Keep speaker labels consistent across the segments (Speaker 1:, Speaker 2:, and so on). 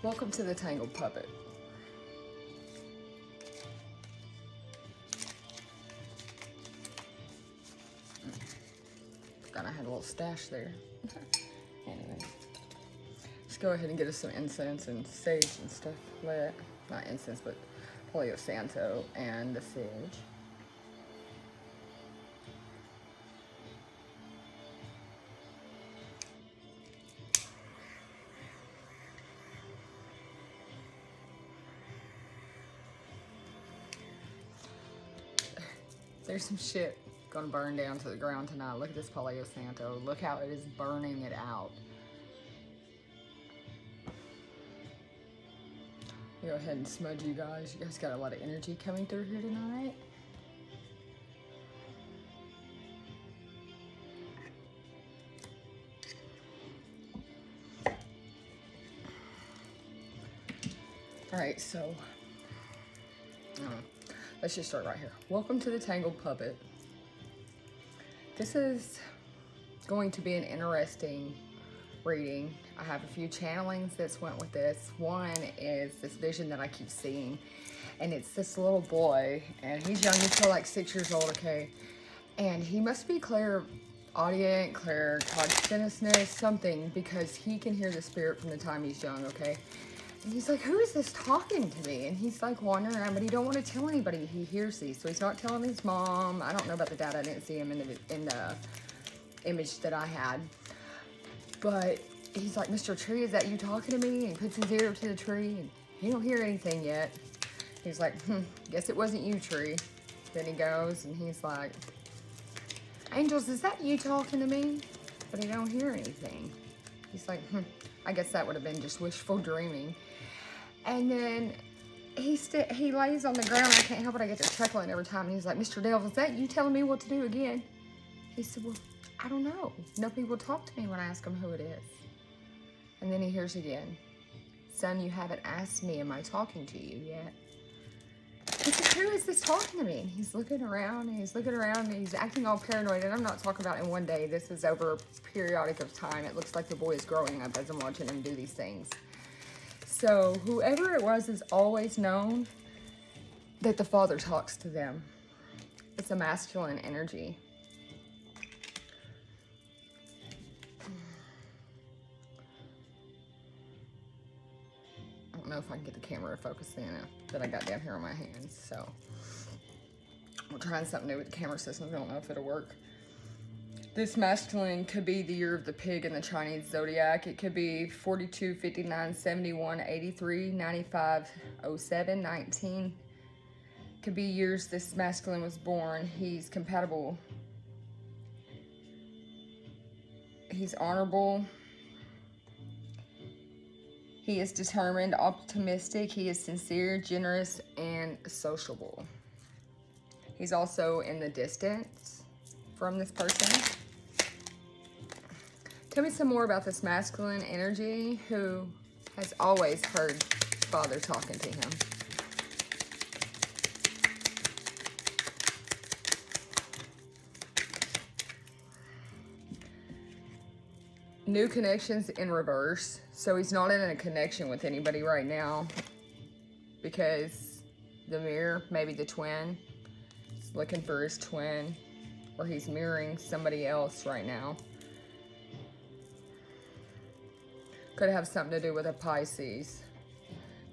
Speaker 1: Welcome to the Tangled Puppet. Forgot I had a little stash there. Anyway, let's go ahead and get us some incense and sage and stuff. Not incense, but Palo Santo and the sage. There's some shit gonna burn down to the ground tonight. Look at this Palo Santo. Look how it is burning it out. Go ahead and smudge you guys. You guys got a lot of energy coming through here tonight. All right, so let's just start right here. Welcome to the Tangled Puppet. This is going to be an interesting reading. I have a few channelings that went with this. One is this vision that I keep seeing, and it's this little boy, and he's young, he's still like 6 years old, okay? And he must be clairaudient, claircognizant, something, because he can hear the spirit from the time he's young, okay? And he's like, who is this talking to me? And he's like wandering around, but he don't want to tell anybody he hears these. So he's not telling his mom. I don't know about the dad. I didn't see him in the image that I had. But he's like, Mr. Tree, is that you talking to me? And he puts his ear up to the tree, and he don't hear anything yet. He's like, guess it wasn't you, Tree. Then he goes, and he's like, Angels, is that you talking to me? But he don't hear anything. He's like, I guess that would have been just wishful dreaming. And then he lays on the ground. I can't help it. I get to chuckling every time. And he's like, Mr. Dale, is that you telling me what to do again? He said, well, I don't know. Nobody will talk to me when I ask him who it is. And then he hears again, son, you haven't asked me, am I talking to you yet? He said, who is this talking to me? And he's looking around, and he's acting all paranoid. And I'm not talking about in one day. This is over a periodic of time. It looks like the boy is growing up as I'm watching him do these things. So whoever it was has always known that the father talks to them. It's a masculine energy. I don't know if I can get the camera to focus in that I got down here on my hands. So we're trying something new with the camera system. I don't know if it'll work. This masculine could be the year of the pig in the Chinese zodiac. It could be 42, 59, 71, 83, 95, 07, 19. Could be years this masculine was born. He's compatible. He's honorable. He is determined, optimistic. He is sincere, generous, and sociable. He's also in the distance from this person. Tell me some more about this masculine energy who has always heard father talking to him. New connections in reverse. So he's not in a connection with anybody right now because the mirror, maybe the twin, is looking for his twin, or he's mirroring somebody else right now. Could have something to do with a Pisces.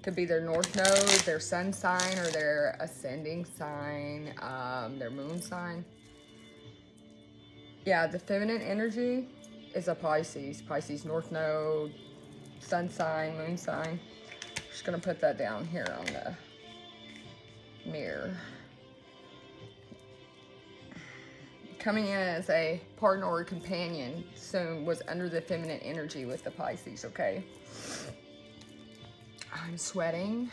Speaker 1: Could be their north node, their sun sign, or their ascending sign, their moon sign. Yeah, the feminine energy is a Pisces. Pisces north node, sun sign, moon sign. Just gonna put that down here on the mirror. Coming in as a partner or companion soon was under the feminine energy with the Pisces, okay? I'm sweating.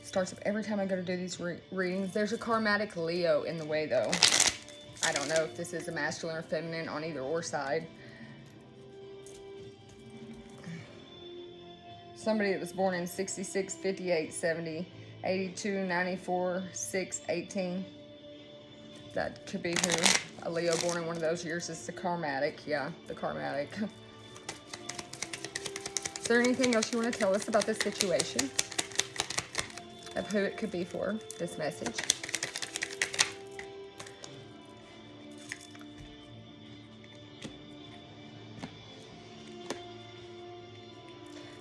Speaker 1: Starts up every time I go to do these readings. There's a karmatic Leo in the way though. I don't know if this is a masculine or feminine on either or side. Somebody that was born in 66, 58, 70, 82, 94, 6, 18. That could be who. A Leo born in one of those years is the karmatic. Yeah, the karmatic. So there anything else you want to tell us about this situation? Of who it could be for, this message?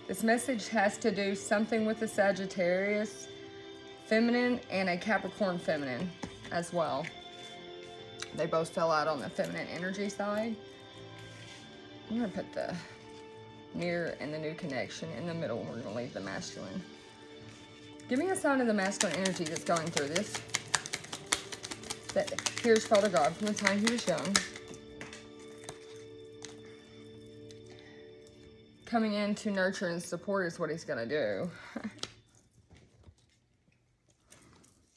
Speaker 1: This message has to do something with the Sagittarius feminine and a Capricorn feminine as well. They both fell out on the feminine energy side. I'm going to put the mirror and the new connection in the middle. We're going to leave the masculine. Give me a sign of the masculine energy that's going through this. Here's Father God from the time he was young. Coming in to nurture and support is what he's going to do.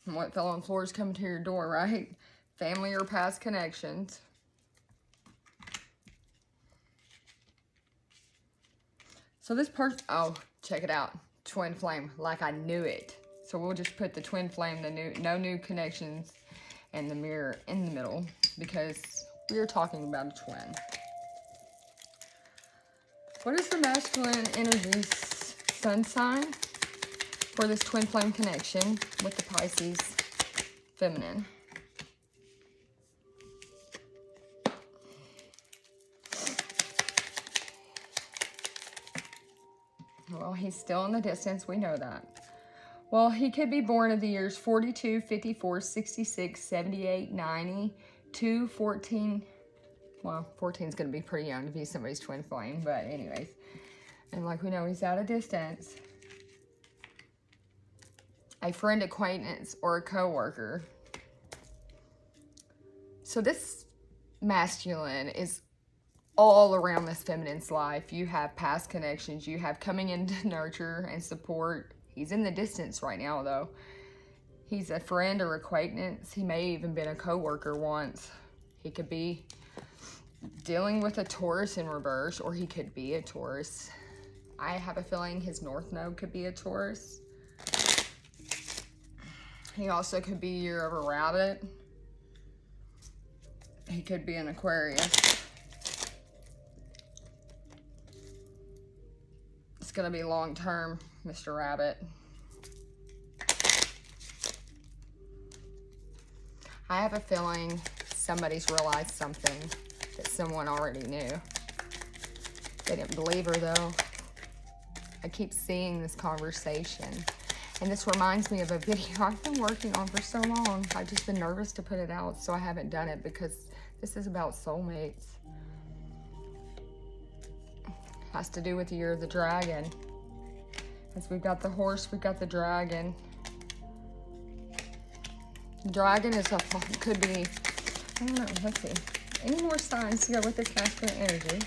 Speaker 1: And what fell on the floor is coming to your door, right? Family or past connections. So this person, oh, check it out. Twin flame, like I knew it. So we'll just put the twin flame, no new connections, and the mirror in the middle because we are talking about a twin. What is the masculine energy's sun sign for this twin flame connection with the Pisces feminine? Well, he's still in the distance. We know that. Well, he could be born of the years 42, 54, 66, 78, 90, 2, 14. Well, 14 is going to be pretty young to be somebody's twin flame. But anyways. And like we know, he's at a distance. A friend, acquaintance, or a co-worker. So this masculine is all around this feminine's life. You have past connections. You have coming in to nurture and support. He's in the distance right now, though. He's a friend or acquaintance. He may even been a co-worker once. He could be dealing with a Taurus in reverse, or he could be a Taurus. I have a feeling his North Node could be a Taurus. He also could be year of a rabbit. He could be an Aquarius. It's going to be long term, Mr. Rabbit. I have a feeling somebody's realized something that someone already knew. They didn't believe her, though. I keep seeing this conversation. And this reminds me of a video I've been working on for so long. I've just been nervous to put it out, so I haven't done it because this is about soulmates. Has to do with the year of the dragon. As we've got the horse, we've got the dragon. Dragon is could be, I don't know, let's see. Any more signs to go with this masculine energy?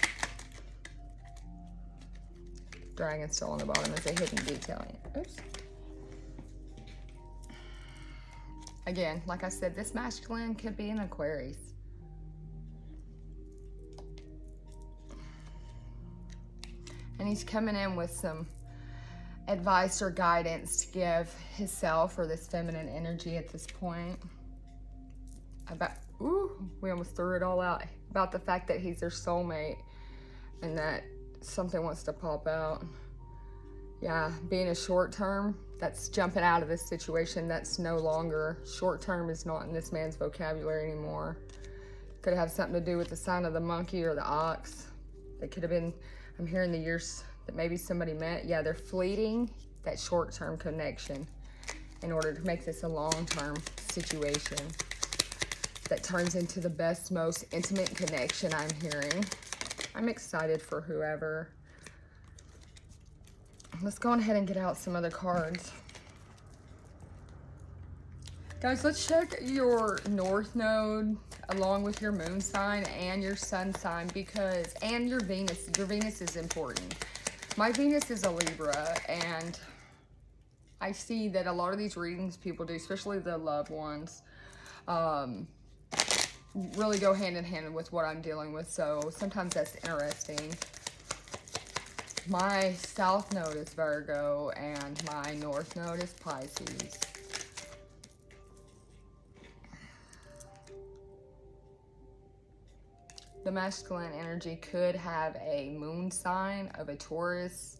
Speaker 1: Dragon's still on the bottom as a hidden detail. Oops. Again, like I said, this masculine could be an Aquarius. And he's coming in with some advice or guidance to give himself or this feminine energy at this point. About, ooh, we almost threw it all out. About the fact that he's their soulmate and that something wants to pop out. Yeah, being a short term, that's jumping out of this situation. That's no longer, short term is not in this man's vocabulary anymore. Could have something to do with the sign of the monkey or the ox. It could have been, I'm hearing the years that maybe somebody met. Yeah, they're fleeting that short term connection in order to make this a long term situation that turns into the best, most intimate connection I'm hearing. I'm excited for whoever. Let's go ahead and get out some other cards. Guys, let's check your North Node along with your moon sign and your sun sign because, and your Venus. Your Venus is important. My Venus is a Libra, and I see that a lot of these readings people do, especially the loved ones, really go hand in hand with what I'm dealing with. So sometimes that's interesting. My South Node is Virgo, and my North Node is Pisces. The masculine energy could have a moon sign of a Taurus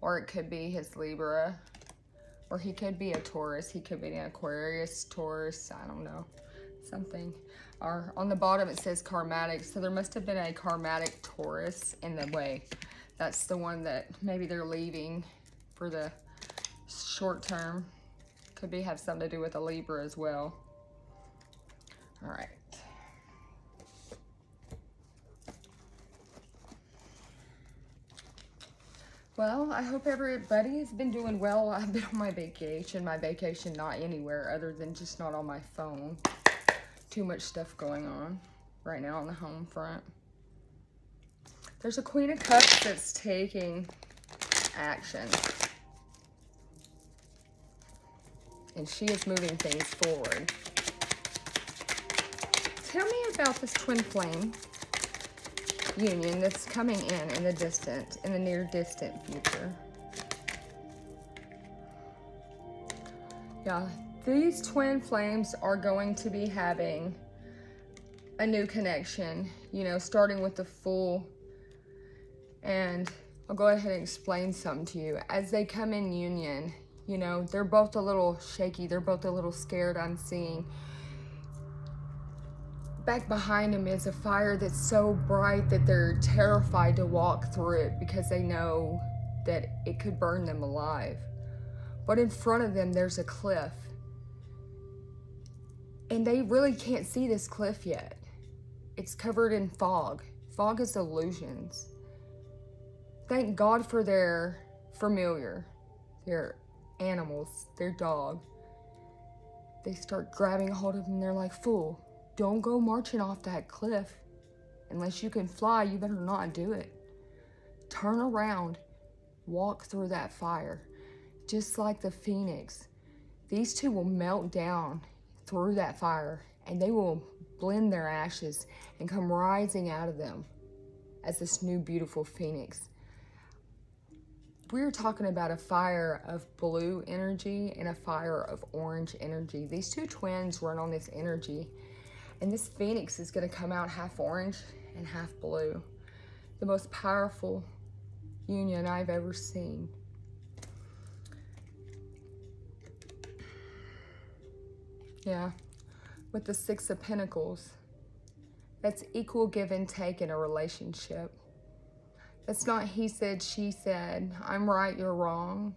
Speaker 1: or it could be his Libra, or he could be a Taurus. He could be an Aquarius, Taurus, I don't know, something. Or on the bottom it says karmatic, so there must have been a karmatic Taurus in the way. That's the one that maybe they're leaving for the short term. Could be have something to do with a Libra as well. All right. Well, I hope everybody has been doing well. I've been on my vacation not anywhere other than just not on my phone. Too much stuff going on right now on the home front. There's a Queen of Cups that's taking action. And she is moving things forward. Tell me about this twin flame union that's coming in the near distant future. Yeah, these twin flames are going to be having a new connection, you know, starting with the Fool. And I'll go ahead and explain something to you. As they come in union, you know, they're both a little shaky. They're both a little scared, I'm seeing. Back behind them is a fire that's so bright that they're terrified to walk through it because they know that it could burn them alive. But in front of them, there's a cliff. And they really can't see this cliff yet. It's covered in fog. Fog is illusions. Thank God for their familiar, their animals, their dog. They start grabbing a hold of them. They're like, "Fool, don't go marching off that cliff. Unless you can fly, you better not do it. Turn around, walk through that fire." Just like the phoenix, these two will melt down through that fire and they will blend their ashes and come rising out of them as this new beautiful phoenix. We're talking about a fire of blue energy and a fire of orange energy. These two twins run on this energy, and this phoenix is going to come out half orange and half blue. The most powerful union I've ever seen. Yeah, with the Six of Pentacles, that's equal give and take in a relationship. That's not he said, she said, I'm right, you're wrong.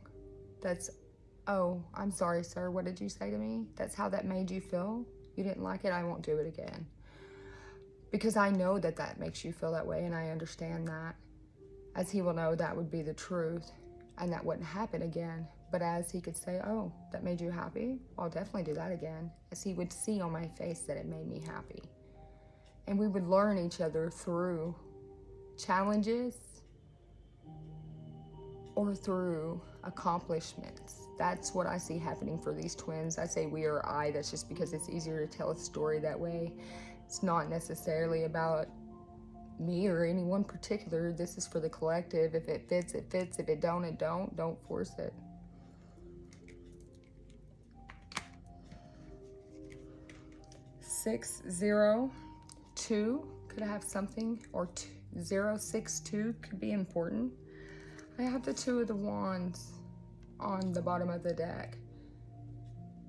Speaker 1: That's, oh, I'm sorry, sir, what did you say to me? That's how that made you feel? You didn't like it? I won't do it again. Because I know that that makes you feel that way, and I understand that. As he will know, that would be the truth, and that wouldn't happen again. But as he could say, oh, that made you happy? I'll definitely do that again. As he would see on my face that it made me happy. And we would learn each other through challenges or through accomplishments. That's what I see happening for these twins. I say we or I, that's just because it's easier to tell a story that way. It's not necessarily about me or anyone particular. This is for the collective. If it fits, it fits. If it don't, it don't. Don't force it. Six, 0, 2 could have something, or 0, 6, 2 could be important. I have the Two of the Wands on the bottom of the deck.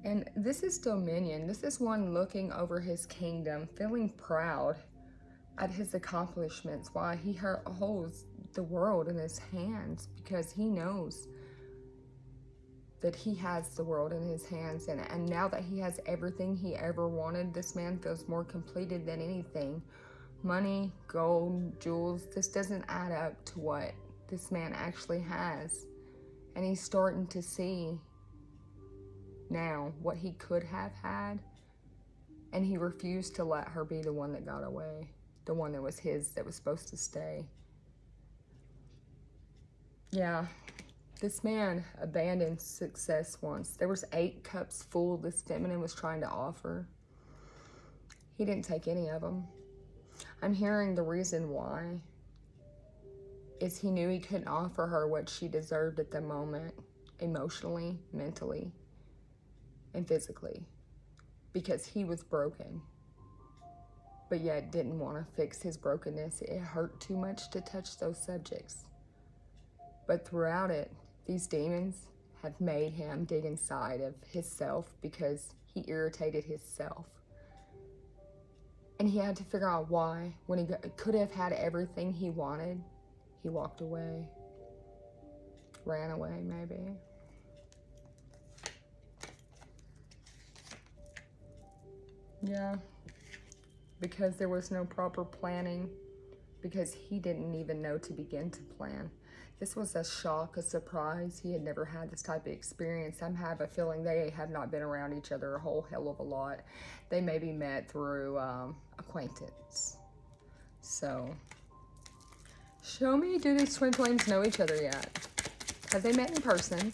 Speaker 1: And this is dominion. This is one looking over his kingdom, feeling proud at his accomplishments, why he holds the world in his hands, because he knows that he has the world in his hands. And now that he has everything he ever wanted, this man feels more completed than anything. Money, gold, jewels, this doesn't add up to what this man actually has. And he's starting to see now what he could have had, and he refused to let her be the one that got away, the one that was his, that was supposed to stay. Yeah, this man abandoned success once. There was 8 cups full this feminine was trying to offer. He didn't take any of them. I'm hearing the reason why is he knew he couldn't offer her what she deserved at the moment, emotionally, mentally, and physically, because he was broken, but yet didn't want to fix his brokenness. It hurt too much to touch those subjects. But throughout it, These demons have made him dig inside of himself because he irritated himself. And he had to figure out why. When he could have had everything he wanted, he walked away. Ran away, maybe. Yeah. Because there was no proper planning. Because he didn't even know to begin to plan. This was a shock, a surprise. He had never had this type of experience. I have a feeling they have not been around each other a whole hell of a lot. They maybe met through acquaintance. So, show me, do these twin flames know each other yet? Have they met in person?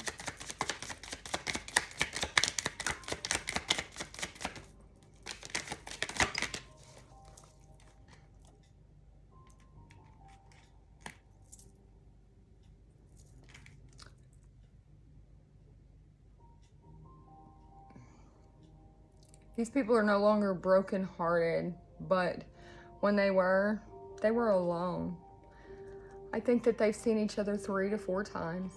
Speaker 1: These people are no longer broken-hearted, but when they were alone. I think that they've seen each other 3 to 4 times.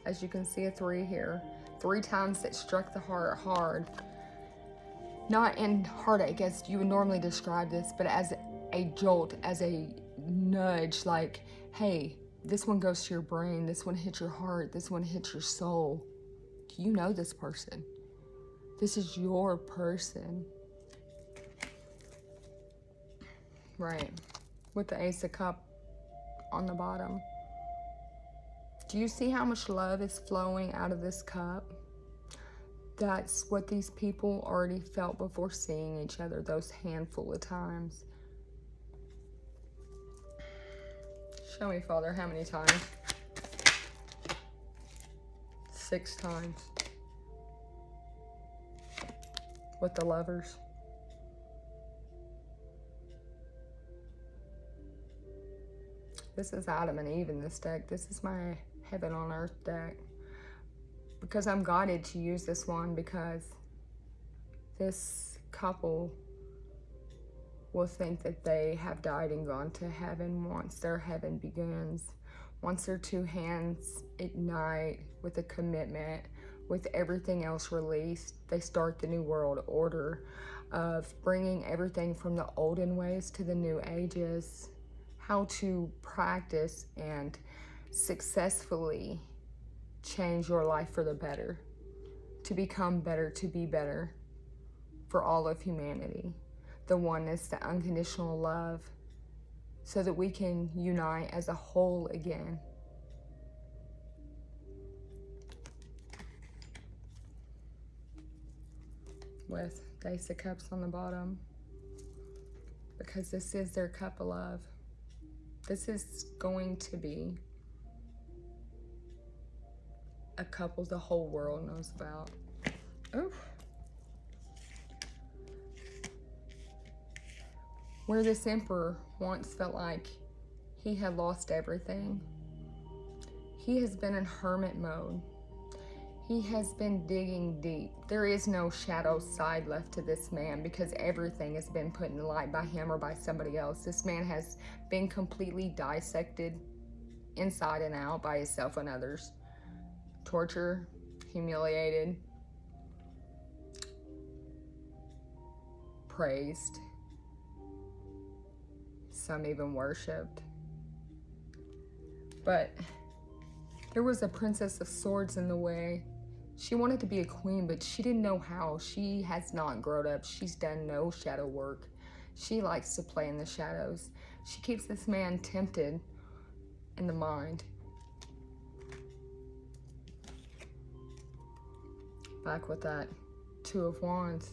Speaker 1: As you can see, a 3 here. 3 times that struck the heart hard. Not in heartache as you would normally describe this, but as a jolt, as a nudge, like, hey, this one goes to your brain, this one hits your heart, this one hits your soul. You know this person. This is your person. Right. With the Ace of Cups on the bottom. Do you see how much love is flowing out of this cup? That's what these people already felt before seeing each other, those handful of times. Show me, Father, how many times? 6 times. With the Lovers. This is Adam and Eve in this deck. This is my Heaven on Earth deck. Because I'm guided to use this one because this couple will think that they have died and gone to heaven once their heaven begins. Once their 2 hands ignite with a commitment, with everything else released, they start the new world order of bringing everything from the olden ways to the new ages, how to practice and successfully change your life for the better, to become better, to be better for all of humanity. The oneness, the unconditional love, so that we can unite as a whole again. With the Ace of Cups on the bottom, because this is their cup of love. This is going to be a couple the whole world knows about. Oh. Where this Emperor once felt like he had lost everything, he has been in hermit mode. He has been digging deep. There is no shadow side left to this man because everything has been put in light by him or by somebody else. This man has been completely dissected inside and out by himself and others. Tortured, humiliated, praised, some even worshipped. But there was a Princess of Swords in the way. She wanted to be a queen, but she didn't know how. She has not grown up. She's done no shadow work. She likes to play in the shadows. She keeps this man tempted in the mind. Back with that 2 of Wands,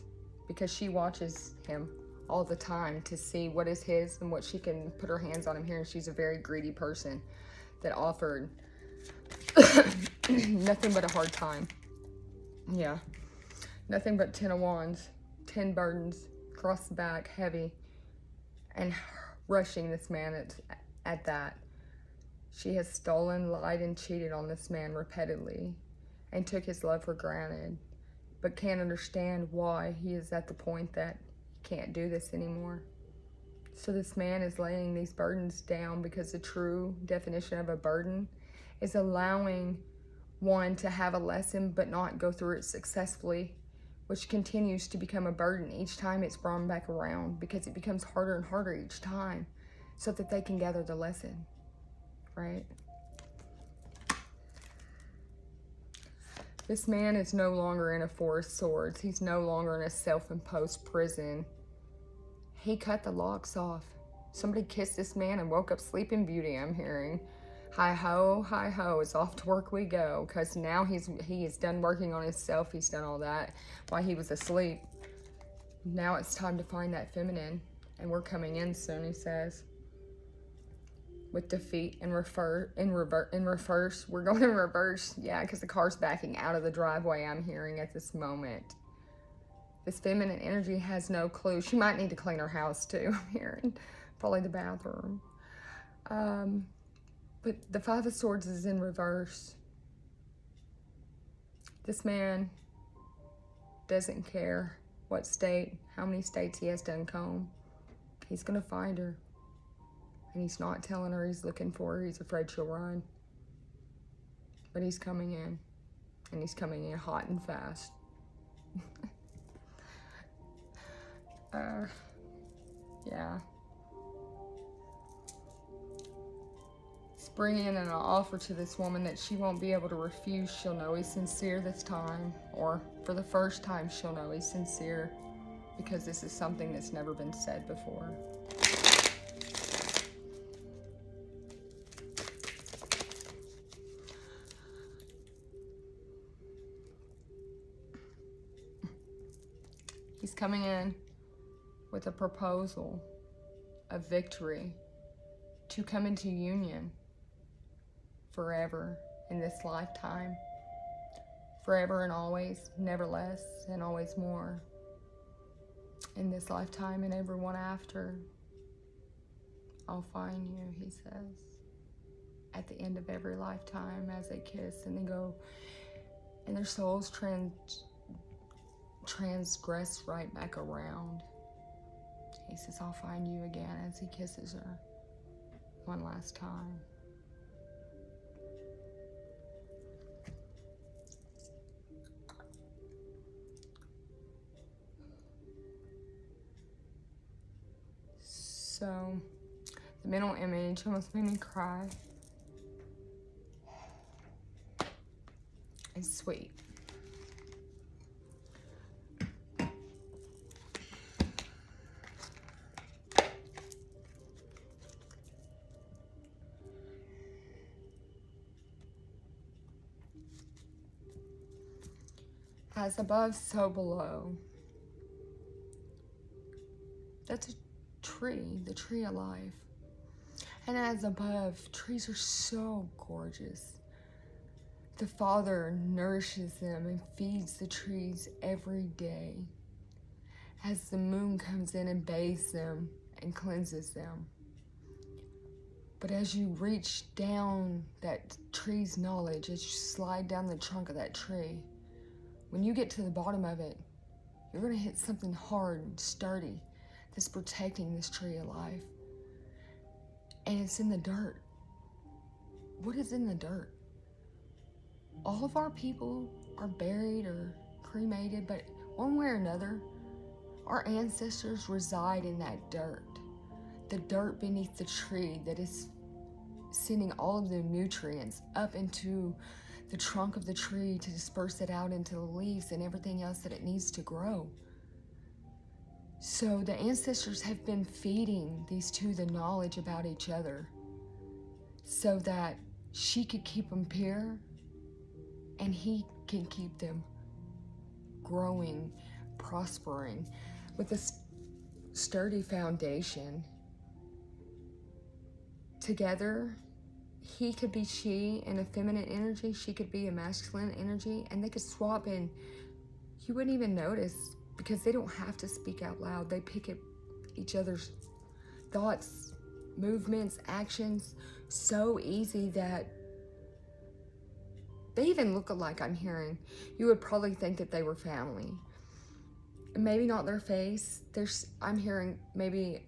Speaker 1: because she watches him all the time to see what is his and what she can put her hands on him here. And she's a very greedy person that offered nothing but a hard time. Yeah, nothing but 10 of Wands, 10 burdens, across the back, heavy, and rushing this man at that. She has stolen, lied, and cheated on this man repeatedly and took his love for granted, but can't understand why he is at the point that he can't do this anymore. So this man is laying these burdens down because the true definition of a burden is allowing one to have a lesson but not go through it successfully, which continues to become a burden each time it's brought back around, because it becomes harder and harder each time so that they can gather the lesson, right? This man is no longer in a Four of Swords. He's no longer in a self-imposed prison. He cut the locks off. Somebody kissed this man and woke up Sleeping Beauty, I'm hearing. Hi ho, it's off to work we go. Because now he is done working on himself. He's done all that while he was asleep. Now it's time to find that feminine. And we're coming in soon, he says. With defeat in reverse. We're going in reverse. Yeah, because the car's backing out of the driveway, I'm hearing at this moment. This feminine energy has no clue. She might need to clean her house too, I'm hearing. Probably the bathroom. But the Five of Swords is in reverse. This man doesn't care what state, how many states he has to uncomb. He's going to find her. And he's not telling her he's looking for her. He's afraid she'll run. But he's coming in. And he's coming in hot and fast. Yeah. He's bringing an offer to this woman that she won't be able to refuse. She'll know he's sincere this time. Or for the first time, she'll know he's sincere. Because this is something that's never been said before. He's coming in with a proposal of victory to come into union forever in this lifetime. Forever and always, never less and always more. In this lifetime and every one after. I'll find you, he says. At the end of every lifetime as they kiss and they go, and their souls transgress right back around. He says, I'll find you again, as he kisses her one last time. So, the mental image almost made me cry. It's sweet. As above, so below. That's a tree, the tree of life. And as above, trees are so gorgeous. The Father nourishes them and feeds the trees every day. As the moon comes in and bathes them and cleanses them. But as you reach down that tree's knowledge, as you slide down the trunk of that tree, when you get to the bottom of it, you're going to hit something hard and sturdy that's protecting this tree of life. And it's in the dirt. What is in the dirt? All of our people are buried or cremated, but one way or another, our ancestors reside in that dirt. The dirt beneath the tree that is sending all of the nutrients up into the trunk of the tree to disperse it out into the leaves and everything else that it needs to grow. So the ancestors have been feeding these two the knowledge about each other so that she could keep them pure and he can keep them growing, prospering with a sturdy foundation. Together, he could be she in a feminine energy, she could be a masculine energy, and they could swap in. You wouldn't even notice because they don't have to speak out loud. They pick up each other's thoughts, movements, actions so easy that they even look alike, I'm hearing. You would probably think that they were family. Maybe not their face. I'm hearing maybe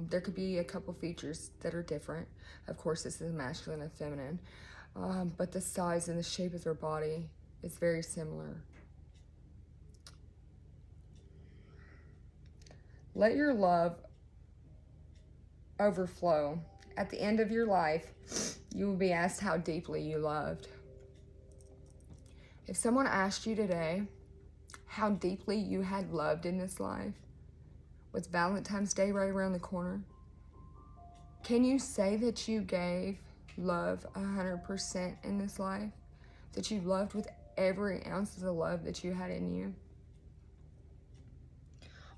Speaker 1: there could be a couple features that are different. Of course, this is masculine and feminine. but the size and the shape of their body is very similar. Let your love overflow. At the end of your life, you will be asked how deeply you loved. If someone asked you today how deeply you had loved in this life, with Valentine's Day right around the corner, can you say that you gave love 100% in this life? That you loved with every ounce of the love that you had in you?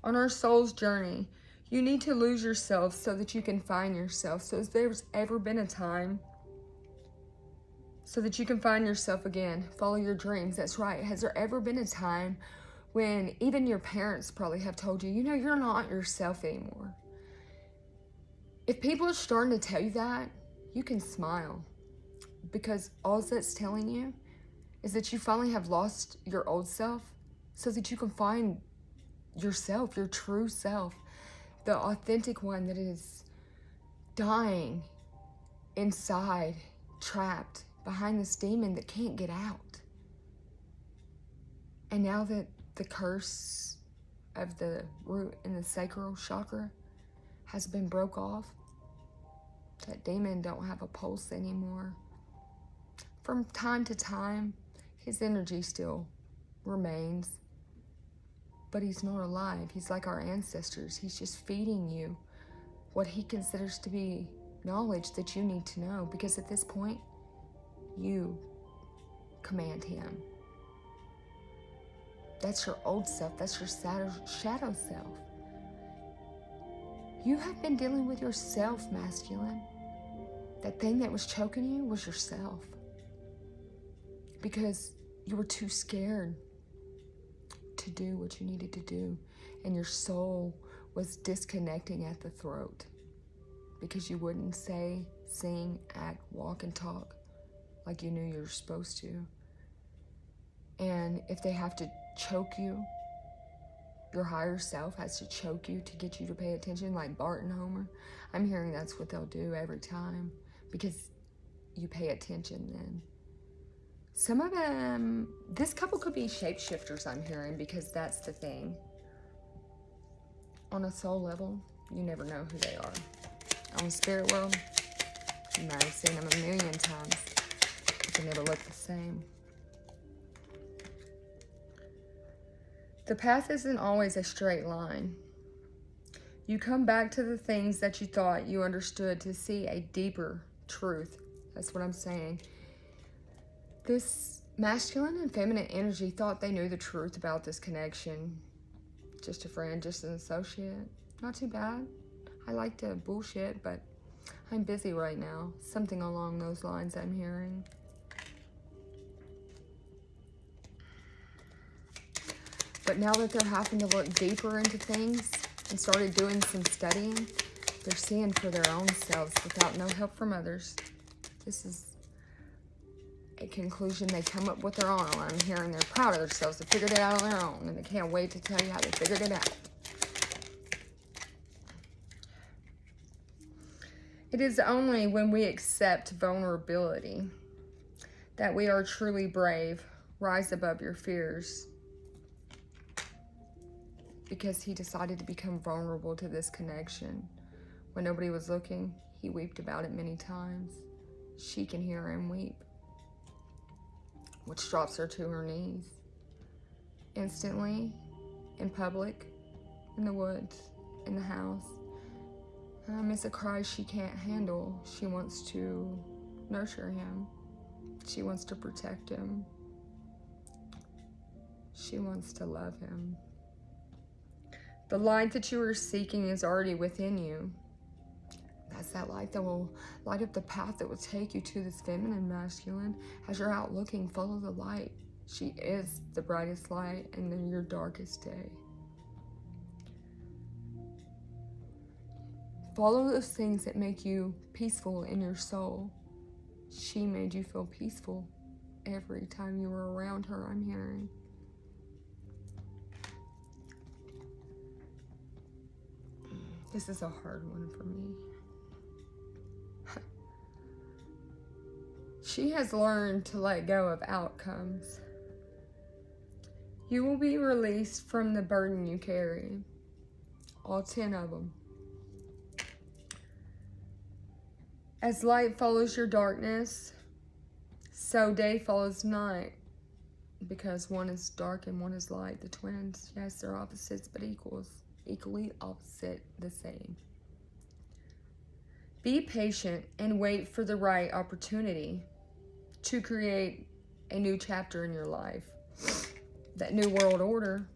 Speaker 1: On our soul's journey, you need to lose yourself so that you can find yourself. So if there's ever been a time so that you can find yourself again, follow your dreams. That's right. Has there ever been a time when even your parents probably have told you, you know, you're not yourself anymore? If people are starting to tell you that, you can smile, because all that's telling you is that you finally have lost your old self so that you can find yourself, your true self, the authentic one that is dying inside, trapped behind this demon that can't get out. And now that the curse of the root and the sacral chakra has been broke off, that demon don't have a pulse anymore. From time to time, his energy still remains, but he's not alive. He's like our ancestors. He's just feeding you what he considers to be knowledge that you need to know, because at this point, you command him. That's your old self. That's your shadow self. You have been dealing with yourself, masculine. That thing that was choking you was yourself, because you were too scared to do what you needed to do, and your soul was disconnecting at the throat because you wouldn't say, sing, act, walk, and talk like you knew you were supposed to. And if they have to choke you, your higher self has to choke you to get you to pay attention, like Bart and Homer. I'm hearing that's what they'll do every time, because you pay attention then. Some of them, this couple could be shapeshifters, I'm hearing, because that's the thing. On a soul level, you never know who they are. On the spirit world, you might have seen them a million times, but they never look the same. The path isn't always a straight line. You come back to the things that you thought you understood to see a deeper truth. That's what I'm saying. This masculine and feminine energy thought they knew the truth about this connection. Just a friend, just an associate. Not too bad. I like to bullshit, but I'm busy right now. Something along those lines I'm hearing. But now that they're having to look deeper into things and started doing some studying, they're seeing for their own selves without no help from others. This is a conclusion they come up with their own. I'm hearing they're proud of themselves. They figured it out on their own, and they can't wait to tell you how they figured it out. It is only when we accept vulnerability that we are truly brave. Rise above your fears. Because he decided to become vulnerable to this connection. When nobody was looking, he wept about it many times. She can hear him weep, which drops her to her knees. Instantly, in public, in the woods, in the house. It's a cry she can't handle. She wants to nurture him. She wants to protect him. She wants to love him. The light that you are seeking is already within you. That's that light that will light up the path that will take you to this feminine masculine. As you're out looking, follow the light. She is the brightest light in your darkest day. Follow those things that make you peaceful in your soul. She made you feel peaceful every time you were around her, I'm hearing. This is a hard one for me. She has learned to let go of outcomes. You will be released from the burden you carry. All 10 of them. As light follows your darkness, so day follows night. Because one is dark and one is light. The twins, yes, they're opposites, but equally opposite, the same. Be patient and wait for the right opportunity to create a new chapter in your life. That new world order.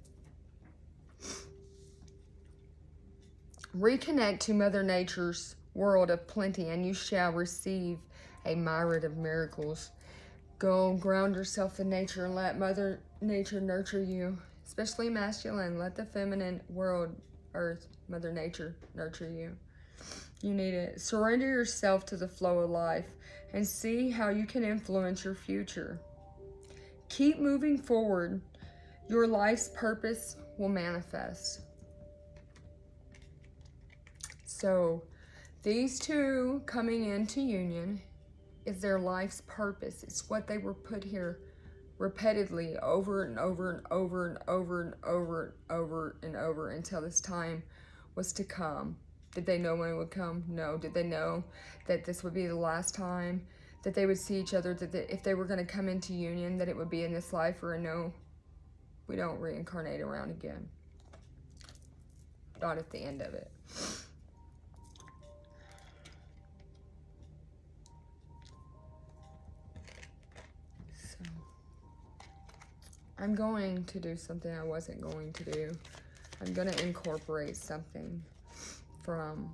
Speaker 1: Reconnect to Mother Nature's world of plenty, and you shall receive a myriad of miracles. Go ground yourself in nature and let Mother Nature nurture you, especially masculine. Let the feminine world, Earth, Mother Nature nurture you. You need it. Surrender yourself to the flow of life and see how you can influence your future. Keep moving forward. Your life's purpose will manifest. So, these two coming into union is their life's purpose. It's what they were put here repeatedly over and over and over and over and over and over and over until this time was to come. Did they know when it would come? No. Did they know that this would be the last time that they would see each other, that if they were going to come into union, that it would be in this life, or no, we don't reincarnate around again. Not at the end of it. I'm going to do something I wasn't going to do. I'm going to incorporate something from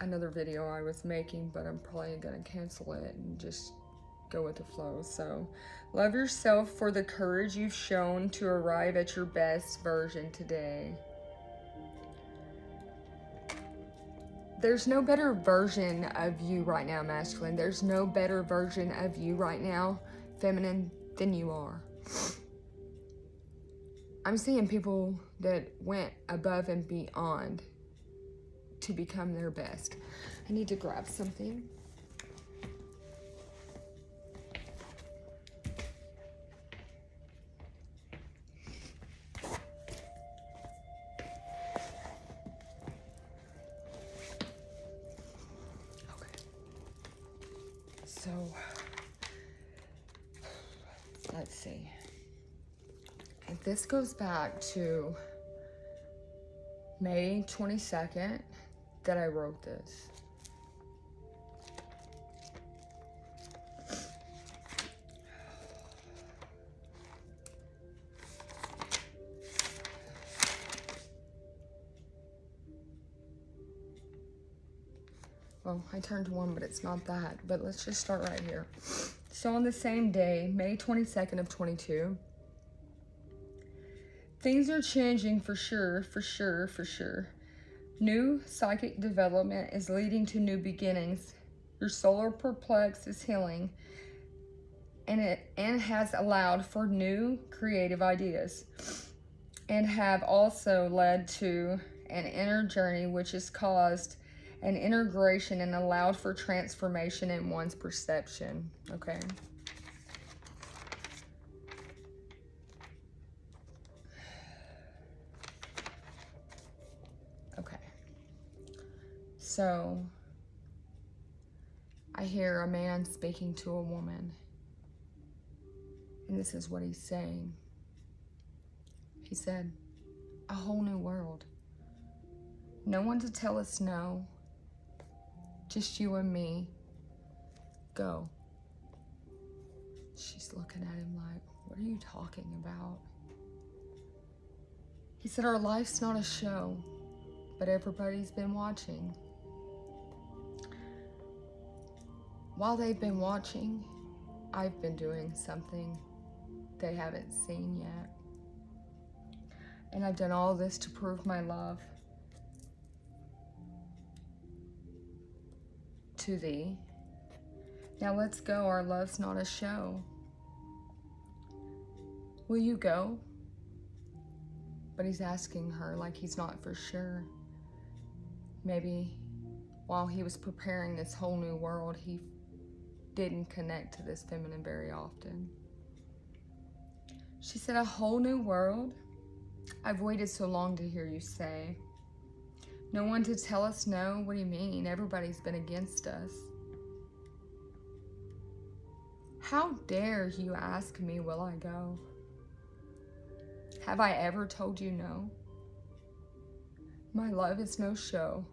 Speaker 1: another video I was making, but I'm probably going to cancel it and just go with the flow. So, love yourself for the courage you've shown to arrive at your best version today. There's no better version of you right now, masculine. There's no better version of you right now, feminine, than you are. I'm seeing people that went above and beyond to become their best. I need to grab something. Okay. So, let's see. And this goes back to May 22nd that I wrote this. Well, I turned one, but it's not that. But let's just start right here. So on the same day, May 22nd of 22, things are changing for sure, for sure, for sure. New psychic development is leading to new beginnings. Your solar perplex is healing, and has allowed for new creative ideas, and have also led to an inner journey which has caused an integration and allowed for transformation in one's perception. Okay. Okay. So, I hear a man speaking to a woman. And this is what he's saying. He said, a whole new world. No one to tell us no. Just you and me. Go. She's looking at him like, what are you talking about? He said, our life's not a show, but everybody's been watching. While they've been watching, I've been doing something they haven't seen yet. And I've done all this to prove my love to thee. Now let's go. Our love's not a show. Will you go? But he's asking her like he's not for sure. Maybe while he was preparing this whole new world, he didn't connect to this feminine very often. She said, a whole new world? I've waited so long to hear you say. No one to tell us no? What do you mean? Everybody's been against us. How dare you ask me, will I go? Have I ever told you no? My love is no show.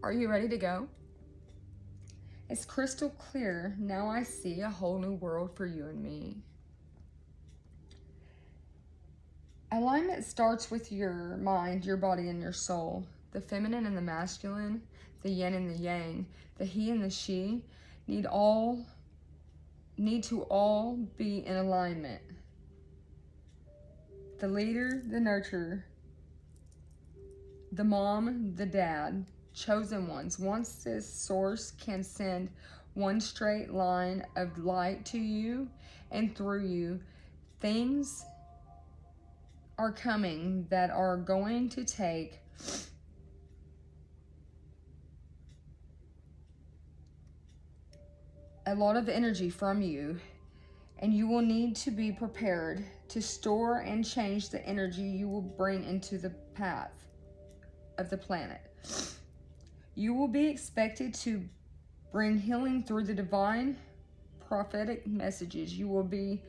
Speaker 1: Are you ready to go? It's crystal clear. Now I see a whole new world for you and me. Alignment starts with your mind, your body, and your soul. The feminine and the masculine, the yin and the yang, the he and the she need to all be in alignment. The leader, the nurturer, the mom, the dad, chosen ones. Once this source can send one straight line of light to you and through you, things are coming that are going to take a lot of energy from you, and you will need to be prepared to store and change the energy you will bring into the path of the planet. You will be expected to bring healing through the divine prophetic messages. You will be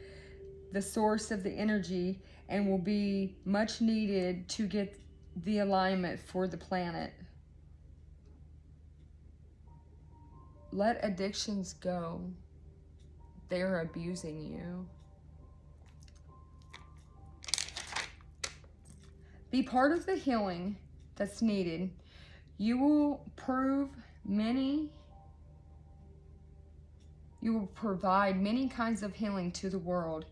Speaker 1: the source of the energy and will be much needed to get the alignment for the planet. Let addictions go. They're abusing you. Be part of the healing that's needed. You will provide many kinds of healing to the world.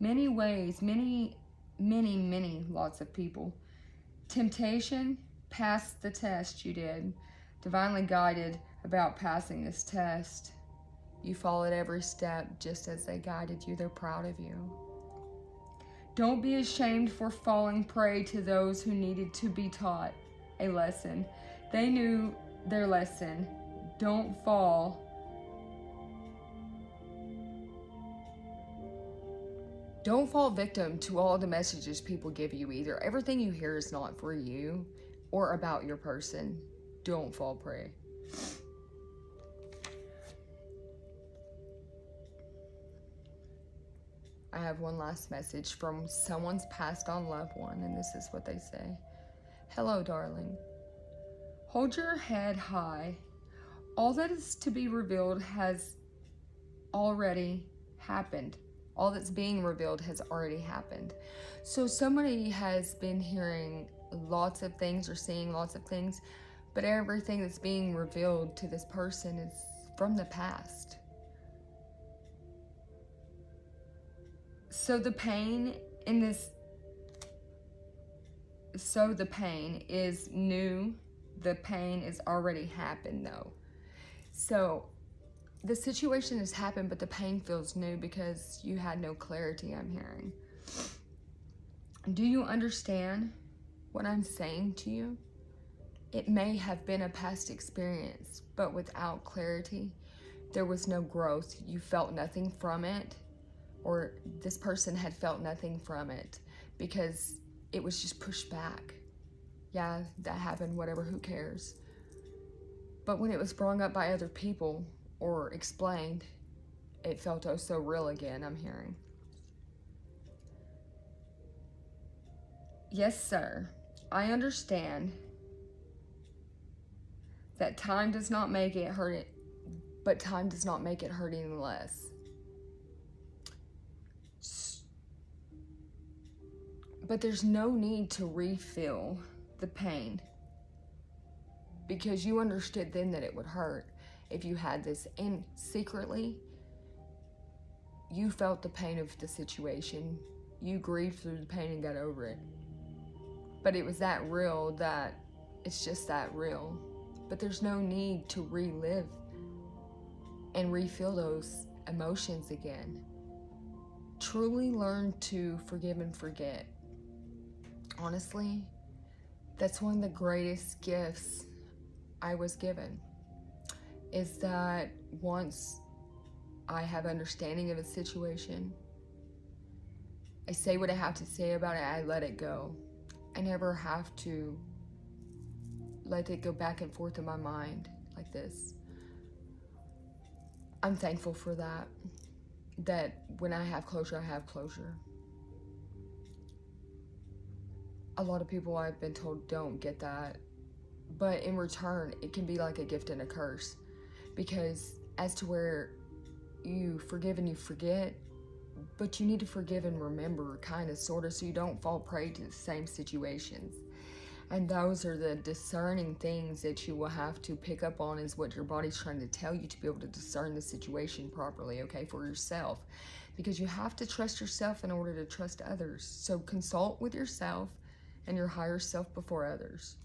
Speaker 1: Many ways, many, lots of people. Temptation, pass the test you did. Divinely guided about passing this test. You followed every step just as they guided you. They're proud of you. Don't be ashamed for falling prey to those who needed to be taught a lesson. They knew their lesson. Don't fall. Don't fall victim to all the messages people give you either. Everything you hear is not for you or about your person. Don't fall prey. I have one last message from someone's passed on loved one, and this is what they say. Hello, darling. Hold your head high. All that is to be revealed has already happened. All that's being revealed has already happened. So somebody has been hearing lots of things or seeing lots of things, but everything that's being revealed to this person is from the past. So the pain is new. The pain is already happened though. So the situation has happened, but the pain feels new because you had no clarity, I'm hearing. Do you understand what I'm saying to you? It may have been a past experience, but without clarity, there was no growth. You felt nothing from it, or this person had felt nothing from it because it was just pushed back. Yeah, that happened, whatever, who cares? But when it was brought up by other people or explained, it felt oh so real again, I'm hearing. Yes, sir, I understand that time does not make it hurt it, but time does not make it hurt any less. But there's no need to refill the pain because you understood then that it would hurt if you had this, and secretly you felt the pain of the situation. You grieved through the pain and got over it. But it was that real that it's just that real. But there's no need to relive and refill those emotions again. Truly learn to forgive and forget. Honestly, that's one of the greatest gifts I was given, is that once I have understanding of a situation, I say what I have to say about it, I let it go. I never have to let it go back and forth in my mind like this. I'm thankful for that. That when I have closure, I have closure. A lot of people I've been told don't get that. But in return, it can be like a gift and a curse. Because as to where you forgive and you forget, but you need to forgive and remember, kind of, sort of, so you don't fall prey to the same situations. And those are the discerning things that you will have to pick up on, is what your body's trying to tell you to be able to discern the situation properly, okay, for yourself. Because you have to trust yourself in order to trust others. So consult with yourself and your higher self before others.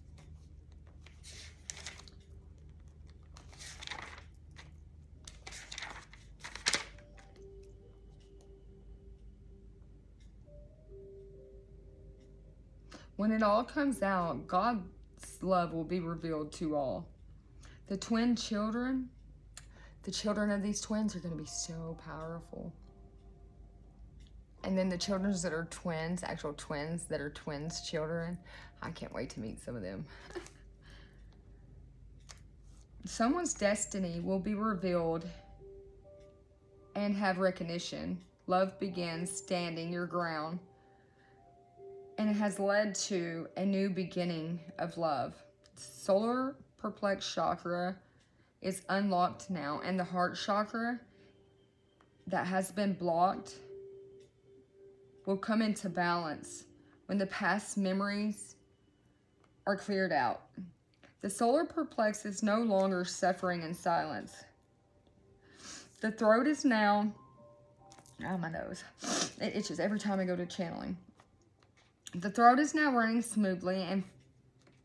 Speaker 1: When it all comes out, God's love will be revealed to all. The twin children, the children of these twins are going to be so powerful. And then the children that are twins, actual twins that are twins' children, I can't wait to meet some of them. Someone's destiny will be revealed and have recognition. Love begins standing your ground. And it has led to a new beginning of love. Solar perplexed chakra is unlocked now, and the heart chakra that has been blocked will come into balance when the past memories are cleared out. The solar perplex is no longer suffering in silence. The throat is now, oh, my nose, it itches every time I go to channeling. The throat is now running smoothly and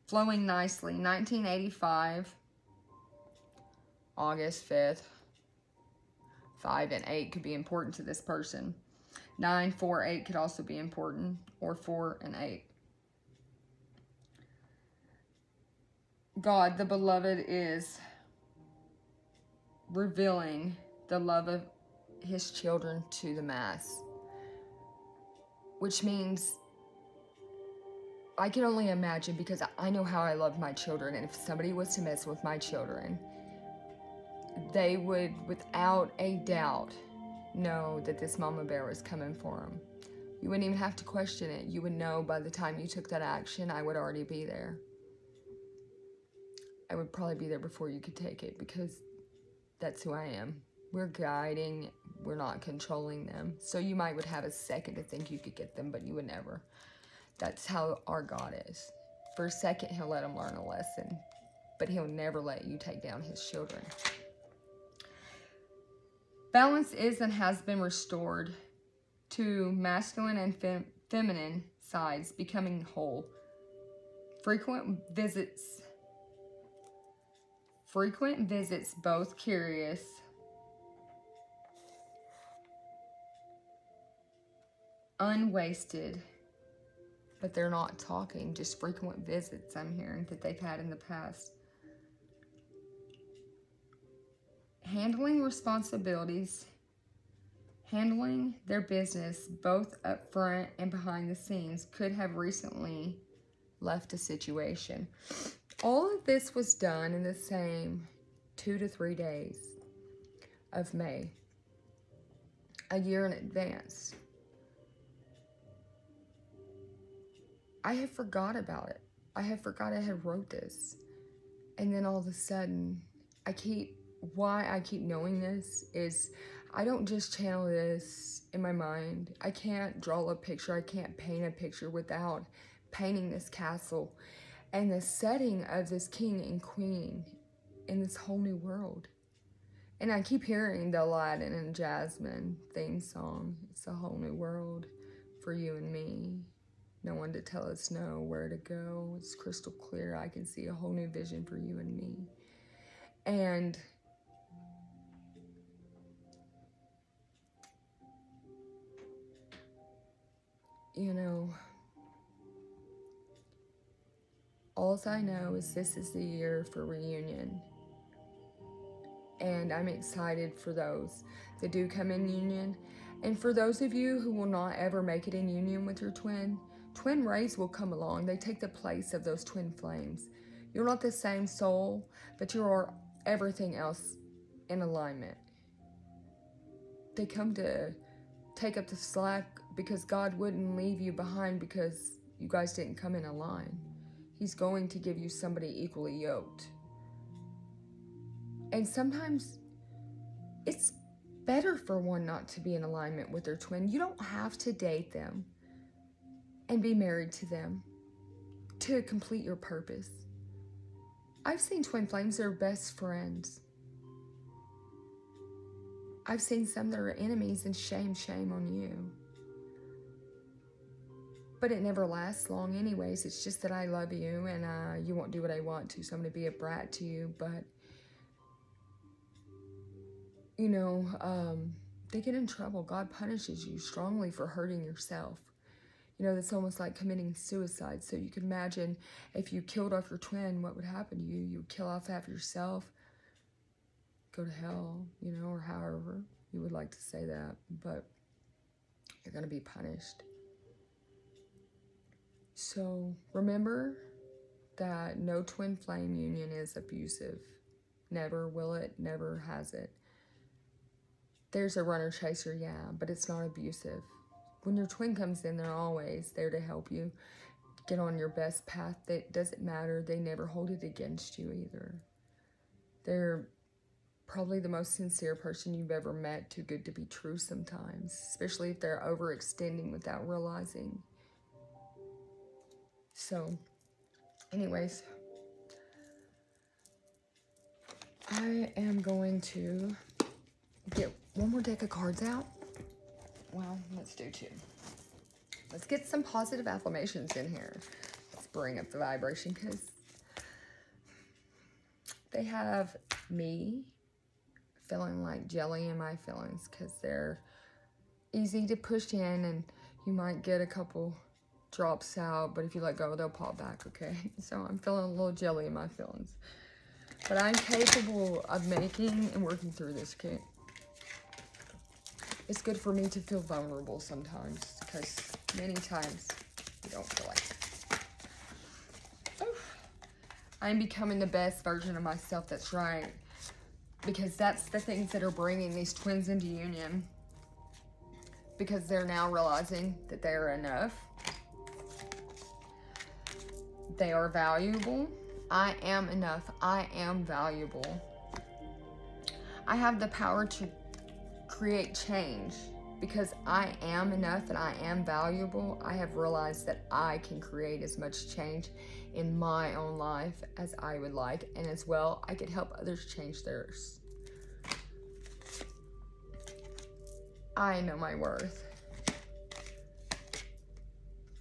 Speaker 1: flowing nicely. 1985, August 5th. 5 and 8 could be important to this person. 9, 4, 8 could also be important, or 4 and 8. God, the beloved, is revealing the love of his children to the mass. Which means I can only imagine, because I know how I love my children, and if somebody was to mess with my children, they would, without a doubt, know that this mama bear was coming for them. You wouldn't even have to question it. You would know by the time you took that action, I would already be there. I would probably be there before you could take it, because that's who I am. We're guiding, we're not controlling them. So you would have a second to think you could get them, but you would never. That's how our God is. For a second, he'll let them learn a lesson, but he'll never let you take down his children. Balance is and has been restored to masculine and feminine sides, becoming whole. Frequent visits, both curious unwasted, but they're not talking, just frequent visits I'm hearing that they've had in the past. Handling responsibilities, handling their business, both up front and behind the scenes, could have recently left a situation. All of this was done in the same 2 to 3 days of May, a year in advance. I had forgot about it. I had forgot I had wrote this. And then all of a sudden, why I keep knowing this is I don't just channel this in my mind. I can't draw a picture. I can't paint a picture without painting this castle and the setting of this king and queen in this whole new world. And I keep hearing the Aladdin and Jasmine theme song. It's a whole new world for you and me. No one to tell us no, where to go. It's crystal clear. I can see a whole new vision for you and me. And you know, all I know is this is the year for reunion. and I'm excited for those that do come in union. And for those of you who will not ever make it in union with your twin, twin rays will come along. They take the place of those twin flames. You're not the same soul, but you are everything else in alignment. They come to take up the slack because God wouldn't leave you behind because you guys didn't come in a line. He's going to give you somebody equally yoked. And sometimes it's better for one not to be in alignment with their twin. You don't have to date them and be married to them to complete your purpose. I've seen twin flames that are best friends. I've seen some that are enemies, and shame on you. But it never lasts long anyways. It's just that I love you and you won't do what I want to, so I'm going to be a brat to you. But, you know, they get in trouble. God punishes you strongly for hurting yourself. You know, that's almost like committing suicide. So you can imagine if you killed off your twin, what would happen to you? You would kill off half yourself, go to hell, you know, or however you would like to say that. But you're going to be punished. So remember that no twin flame union is abusive. Never will it, never has it. There's a runner chaser, yeah, but it's not abusive. When your twin comes in, they're always there to help you get on your best path. That doesn't matter. They never hold it against you either. They're probably the most sincere person you've ever met, too good to be true sometimes, especially if they're overextending without realizing. So, anyways, I am going to get one more deck of cards out. Well, let's do two. Let's get some positive affirmations in here. Let's bring up the vibration because they have me feeling like jelly in my feelings because they're easy to push in and you might get a couple drops out, but if you let go, they'll pop back, okay? So I'm feeling a little jelly in my feelings. But I'm capable of making and working through this, okay? It's good for me to feel vulnerable sometimes because many times you don't feel like it. Oof. I'm becoming the best version of myself, that's right. Because that's the things that are bringing these twins into union. Because they're now realizing that they are enough. They are valuable. I am enough. I am valuable. I have the power to create change because I am enough and I am valuable. I have realized that I can create as much change in my own life as I would like, and as well I could help others change theirs. I know my worth.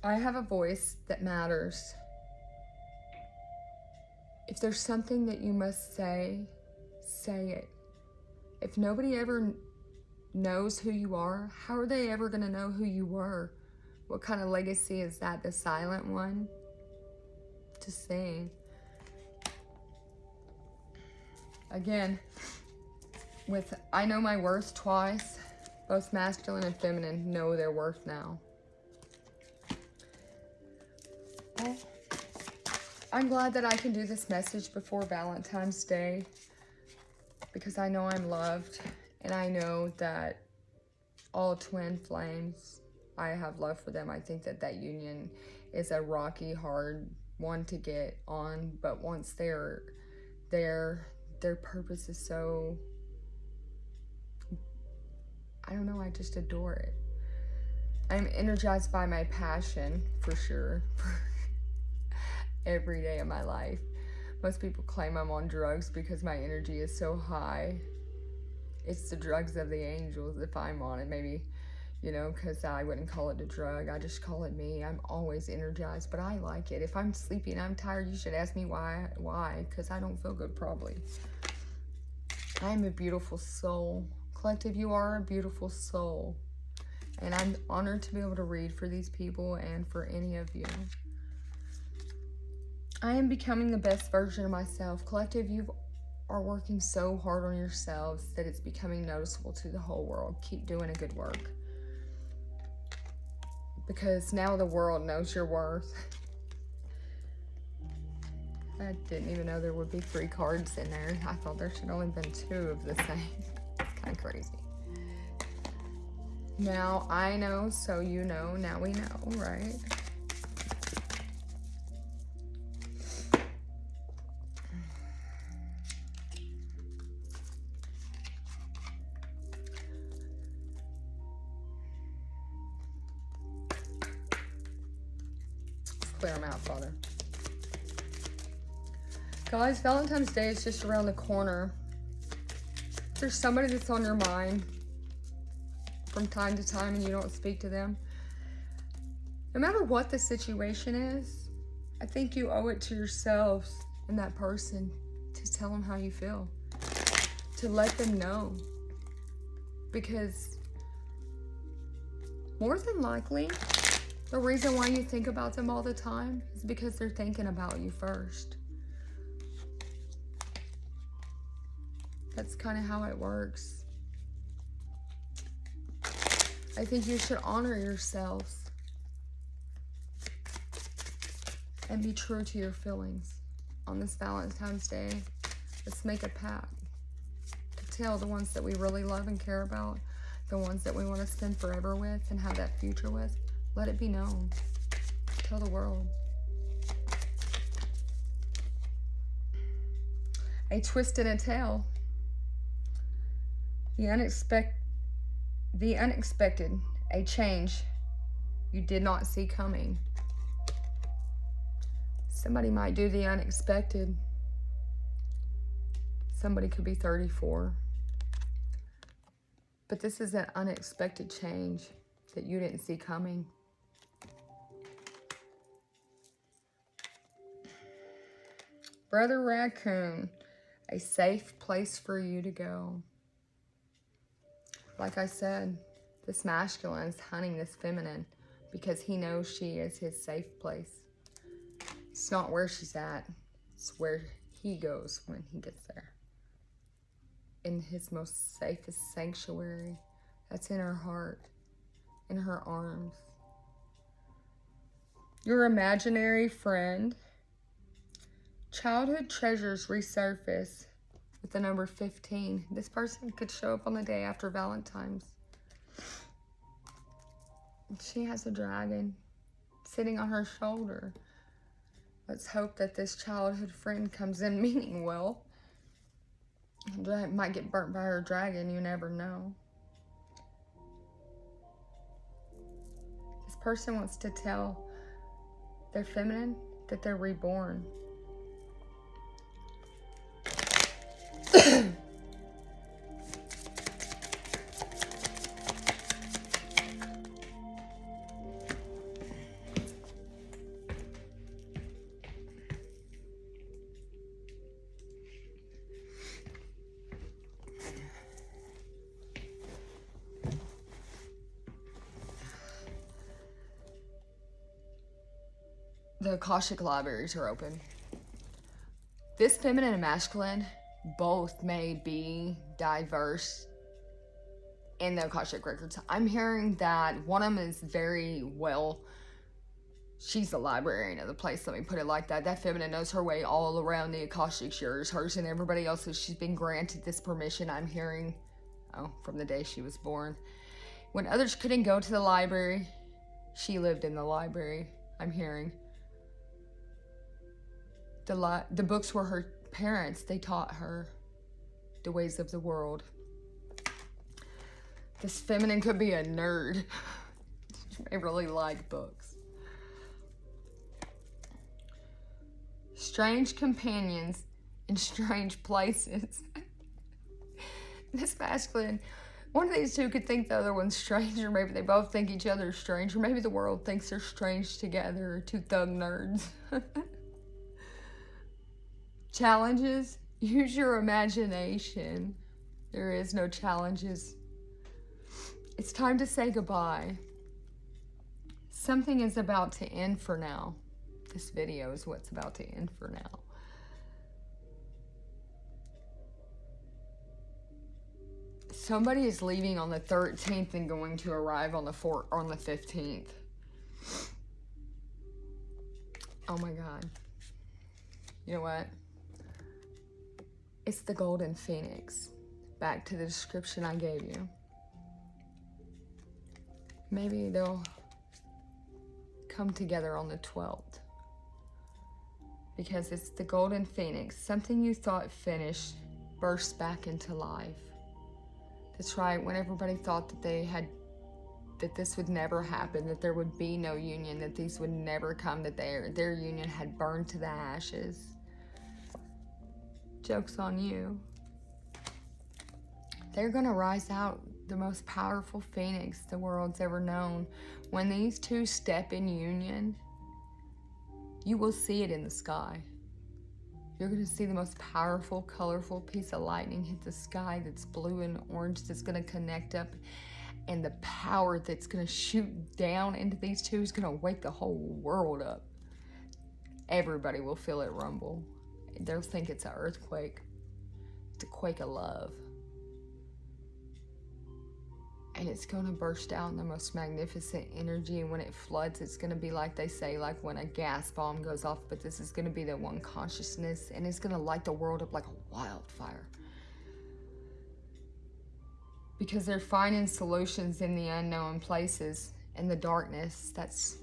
Speaker 1: I have a voice that matters. If there's something that you must say, say it. If nobody ever knows who you are, how are they ever going to know who you were? What kind of legacy is that? The silent one? To sing. Again, with I know my worth twice, both masculine and feminine know their worth now. Well, I'm glad that I can do this message before Valentine's Day because I know I'm loved. And I know that all twin flames, I have love for them. I think that that union is a rocky, hard one to get on. But once they're there, their purpose is so, I don't know, I just adore it. I'm energized by my passion, for sure, for every day of my life. Most people claim I'm on drugs because my energy is so high. It's the drugs of the angels if I'm on it, maybe, you know, because I wouldn't call it a drug. I just call it me. I'm always energized, but I like it. If I'm sleepy and I'm tired, you should ask me why, because I don't feel good probably. I'm a beautiful soul. Collective, you are a beautiful soul. And I'm honored to be able to read for these people and for any of you. I am becoming the best version of myself. Collective, you are working so hard on yourselves that it's becoming noticeable to the whole world. Keep doing a good work. Because now the world knows your worth. I didn't even know there would be 3 cards in there. I thought there should only been 2 of the same. It's kind of crazy. Now I know, so you know. Now we know, right? Clear them out, Father. Guys, Valentine's Day is just around the corner. If there's somebody that's on your mind from time to time and you don't speak to them, no matter what the situation is, I think you owe it to yourselves and that person to tell them how you feel, to let them know. Because more than likely, the reason why you think about them all the time is because they're thinking about you first. That's kind of how it works. I think you should honor yourselves and be true to your feelings. On this Valentine's Day, let's make a pact to tell the ones that we really love and care about, the ones that we want to spend forever with and have that future with. Let it be known. Tell the world. A twist and a tale. The unexpected, a change you did not see coming. Somebody might do the unexpected. Somebody could be 34. But this is an unexpected change that you didn't see coming. Brother Raccoon, a safe place for you to go. Like I said, this masculine is hunting this feminine because he knows she is his safe place. It's not where she's at. It's where he goes when he gets there. In his most safest sanctuary. That's in her heart. In her arms. Your imaginary friend. Childhood treasures resurface with the number 15. This person could show up on the day after Valentine's. She has a dragon sitting on her shoulder. Let's hope that this childhood friend comes in meaning well. Might get burnt by her dragon, you never know. This person wants to tell their feminine that they're reborn. The Akashic libraries are open. This feminine and masculine both may be diverse in the Akashic records. I'm hearing that one of them is very well, she's the librarian of the place, let me put it like that. That feminine knows her way all around the Akashic, yours, hers, and everybody else's. She's been granted this permission, I'm hearing, from the day she was born. When others couldn't go to the library, she lived in the library, I'm hearing. The books were her parents. They taught her the ways of the world. This feminine could be a nerd. She may really like books. Strange companions in strange places. This masculine, one of these two could think the other one's strange, or maybe they both think each other is strange, or maybe the world thinks they're strange together, 2 thug nerds. Challenges, use your imagination. There is no challenges. It's time to say goodbye. Something is about to end for now. This video is what's about to end for now. Somebody is leaving on the 13th and going to arrive on the 15th. Oh my God. You know what? It's the golden phoenix. Back to the description I gave you. Maybe they'll come together on the 12th. Because it's the golden phoenix. Something you thought finished bursts back into life. That's right. When everybody thought that this would never happen, that there would be no union, that these would never come, that their union had burned to the ashes. Joke's on you. They're going to rise out the most powerful phoenix the world's ever known. When these two step in union, you will see it in the sky. You're going to see the most powerful, colorful piece of lightning hit the sky that's blue and orange, that's going to connect up. And the power that's going to shoot down into these two is going to wake the whole world up. Everybody will feel it rumble. They'll think it's an earthquake. It's a quake of love. And it's going to burst out in the most magnificent energy. And when it floods, it's going to be like they say, like when a gas bomb goes off. But this is going to be the one consciousness. And it's going to light the world up like a wildfire. Because they're finding solutions in the unknown places, in the darkness. That's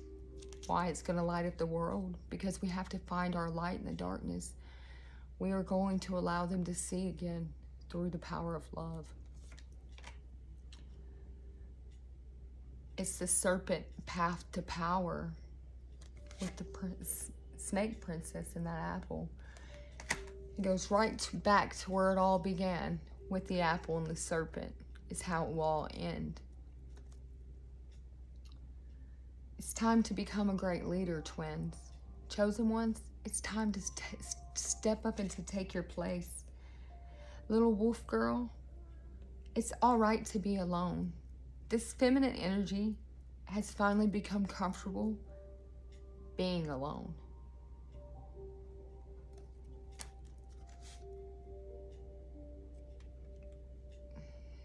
Speaker 1: why it's going to light up the world. Because we have to find our light in the darkness. We are going to allow them to see again through the power of love. It's the serpent path to power with the snake princess in that apple. It goes right back to where it all began with the apple and the serpent. Is how it will all end. It's time to become a great leader, twins. Chosen ones, it's time to step up and to take your place. Little wolf girl, it's all right to be alone. This feminine energy has finally become comfortable being alone.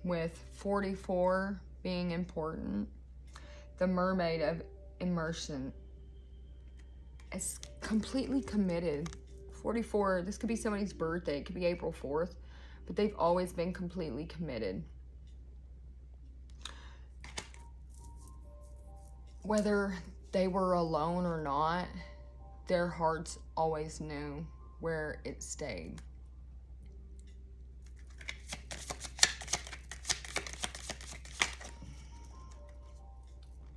Speaker 1: With 44 being important, the mermaid of immersion is completely committed. 44, this could be somebody's birthday, it could be April 4th, but they've always been completely committed. Whether they were alone or not, their hearts always knew where it stayed.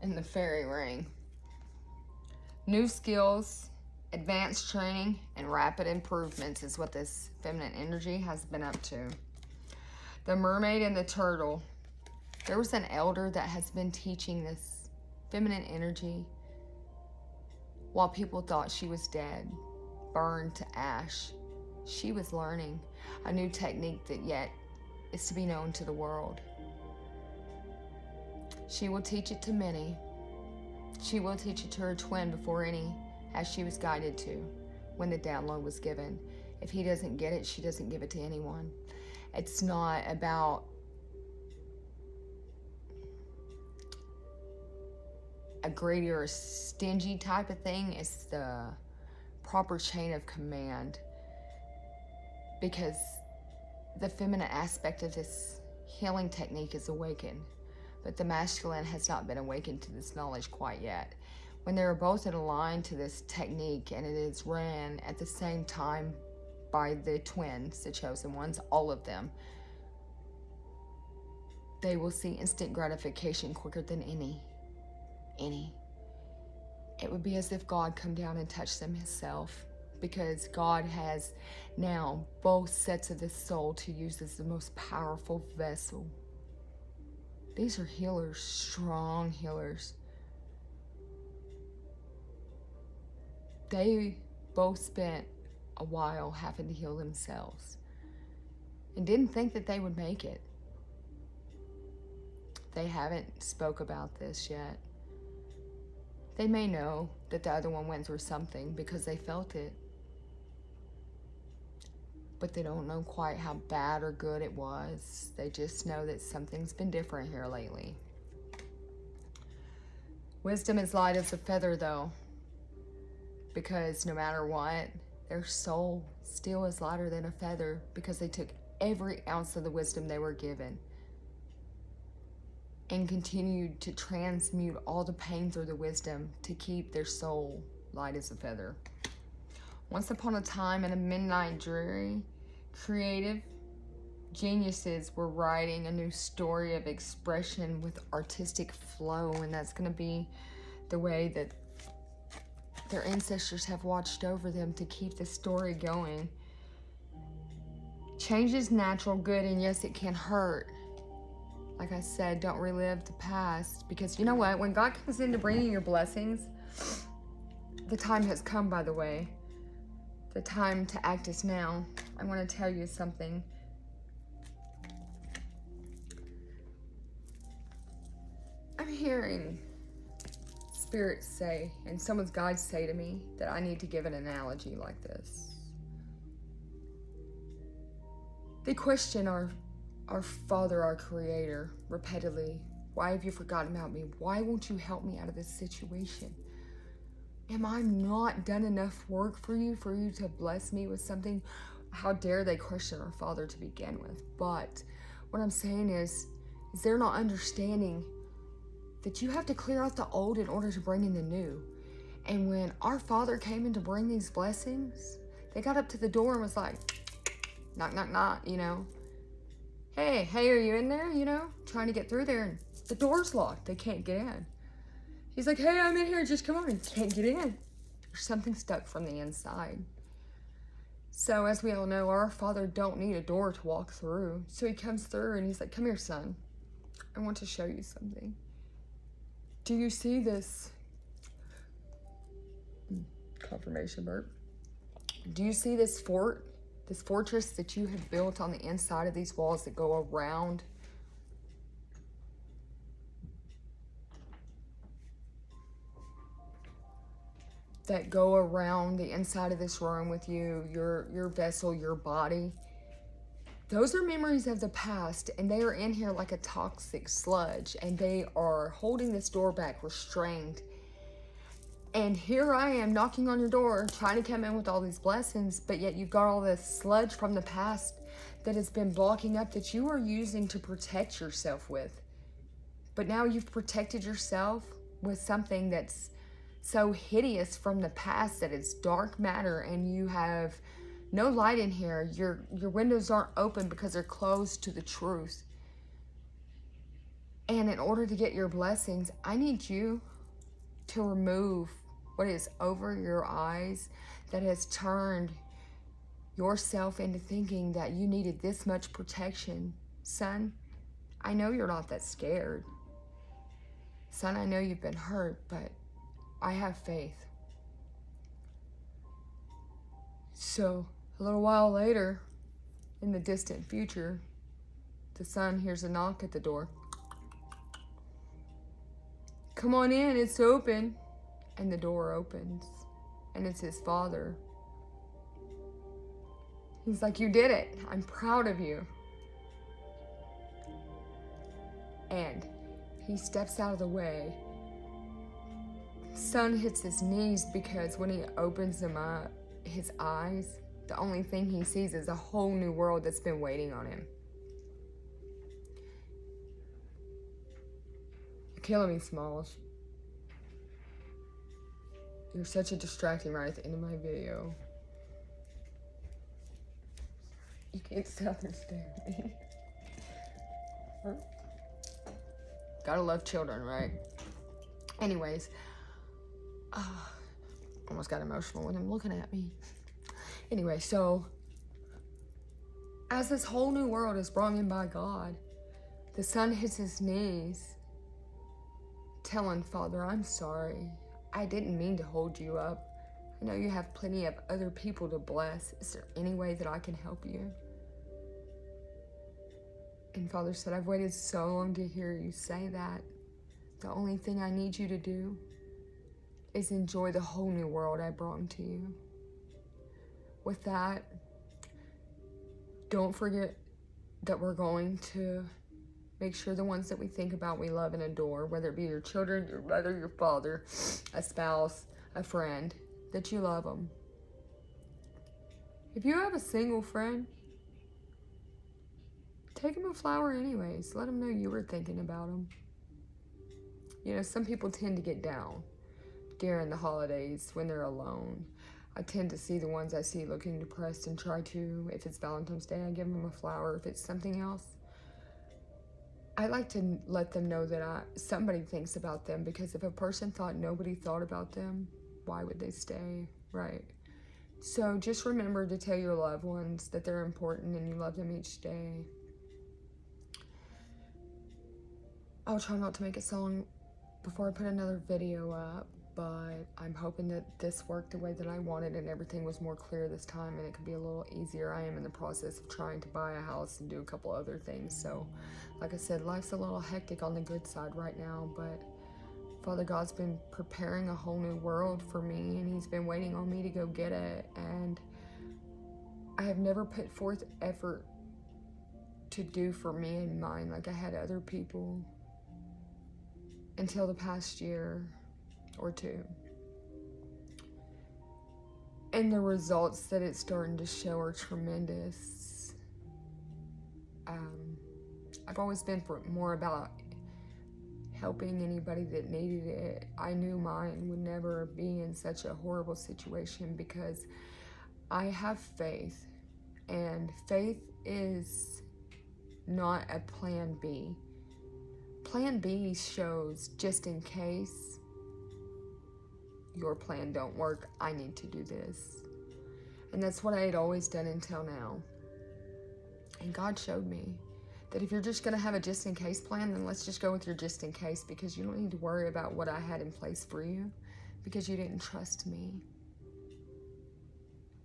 Speaker 1: And the fairy ring. New skills, advanced training, and rapid improvements is what this feminine energy has been up to. The mermaid and the turtle. There was an elder that has been teaching this feminine energy while people thought she was dead, burned to ash. She was learning a new technique that yet is to be known to the world. She will teach it to many. She will teach it to her twin before any, as she was guided to when the download was given. If he doesn't get it, she doesn't give it to anyone. It's not about a greedy or a stingy type of thing. It's the proper chain of command. Because the feminine aspect of this healing technique is awakened. But the masculine has not been awakened to this knowledge quite yet. When they are both in line to this technique and it is ran at the same time by the twins, the chosen ones, all of them, they will see instant gratification quicker than any. It would be as if God come down and touched them himself, because God has now both sets of the soul to use as the most powerful vessel. These are healers, strong healers. They both spent a while having to heal themselves and didn't think that they would make it. They haven't spoke about this yet. They may know that the other one went through something because they felt it. but they don't know quite how bad or good it was. They just know that something's been different here lately. Wisdom is light as a feather, though, because no matter what, their soul still is lighter than a feather, because they took every ounce of the wisdom they were given and continued to transmute all the pain through the wisdom to keep their soul light as a feather. Once upon a time, in a midnight dreary, creative geniuses were writing a new story of expression with artistic flow, and that's going to be the way that their ancestors have watched over them to keep the story going. Change is natural, good, and yes, it can hurt. Like I said, don't relive the past, because you know what? When God comes into bringing your blessings, the time has come, by the way. The time to act is now. I want to tell you something. I'm hearing spirits say, and someone's guides say to me, that I need to give an analogy like this. They question our Father, our Creator, repeatedly. Why have you forgotten about me? Why won't you help me out of this situation? Am I not done enough work for you to bless me with something? How dare they question our Father to begin with? But what I'm saying is they're not understanding that you have to clear out the old in order to bring in the new. And when our Father came in to bring these blessings, they got up to the door and was like, knock, knock, knock, you know. Hey, are you in there? You know, trying to get through there, and the door's locked. They can't get in. He's like, hey, I'm in here. Just come on. And can't get in. There's something stuck from the inside. So as we all know, our Father don't need a door to walk through. So he comes through and he's like, come here, son. I want to show you something. Do you see this? Confirmation burp. Do you see this fort? This fortress that you have built on the inside of these walls that go around? That go around the inside of this room with you, your vessel, your body. Those are memories of the past, and they are in here like a toxic sludge, and they are holding this door back, restrained. And here I am knocking on your door, trying to come in with all these blessings, but yet you've got all this sludge from the past that has been blocking up, that you are using to protect yourself with. But now you've protected yourself with something that's so hideous from the past, that it's dark matter, and you have no light in here. Your windows aren't open because they're closed to the truth. And in order to get your blessings, I need you to remove what is over your eyes that has turned yourself into thinking that you needed this much protection. Son, I know you're not that scared. Son, I know you've been hurt, but I have faith. So, a little while later, in the distant future, the son hears a knock at the door. Come on in, it's open. And the door opens, and it's his father. He's like, you did it. I'm proud of you. And he steps out of the way. Son hits his knees, because when he opens them up, his eyes, the only thing he sees is a whole new world that's been waiting on him. You're killing me, Smalls. You're such a distracting right at the end of my video. You can't stop there staring at me. Huh? Gotta love children, right? Anyways, almost got emotional with him looking at me. Anyway, so as this whole new world is brought in by God, the son hits his knees, telling Father, I'm sorry. I didn't mean to hold you up. I know you have plenty of other people to bless. Is there any way that I can help you? And Father said, I've waited so long to hear you say that. The only thing I need you to do is enjoy the whole new world I brought to you. With that, Don't forget that we're going to make sure the ones that we think about, we love and adore, whether it be your children, your mother, your father, a spouse, a friend, that you love them. If you have a single friend, take them a flower anyways. Let them know you were thinking about them. You know, some people tend to get down during the holidays when they're alone. I tend to see the ones I see looking depressed and try to, if it's Valentine's Day, I give them a flower. If it's something else, I like to let them know that somebody thinks about them, because if a person thought nobody thought about them, why would they stay, right? So just remember to tell your loved ones that they're important and you love them each day. I'll try not to make it so long before I put another video up, but I'm hoping that this worked the way that I wanted and everything was more clear this time and it could be a little easier. I am in the process of trying to buy a house and do a couple other things. So, like I said, life's a little hectic on the good side right now, but Father God's been preparing a whole new world for me, and he's been waiting on me to go get it. And I have never put forth effort to do for me and mine like I had other people until the past year or two. And the results that it's starting to show are tremendous. I've always been more about helping anybody that needed it. I knew mine would never be in such a horrible situation because I have faith, and faith is not a plan B. Plan B shows just in case your plan don't work, I need to do this. And that's what I had always done until now. And God showed me that if you're just going to have a just in case plan, then let's just go with your just in case, because you don't need to worry about what I had in place for you because you didn't trust me.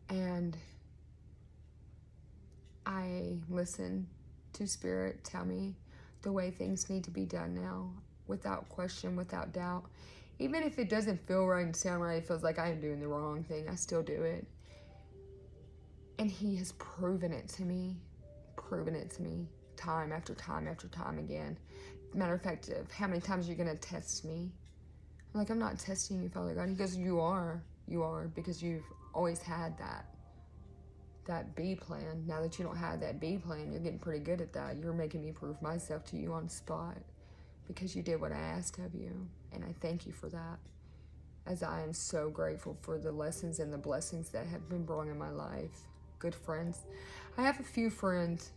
Speaker 1: And I listened to Spirit tell me the way things need to be done now, without question, without doubt. Even if it doesn't feel right and sound right, it feels like I am doing the wrong thing, I still do it. And he has proven it to me time after time after time again. Matter of fact, how many times are you going to test me? I'm like, I'm not testing you, Father God. He goes, you are, because you've always had that B plan. Now that you don't have that B plan, you're getting pretty good at that. You're making me prove myself to you on the spot because you did what I asked of you, and I thank you for that, as I am so grateful for the lessons and the blessings that have been brought in my life. Good friends. I have a few friends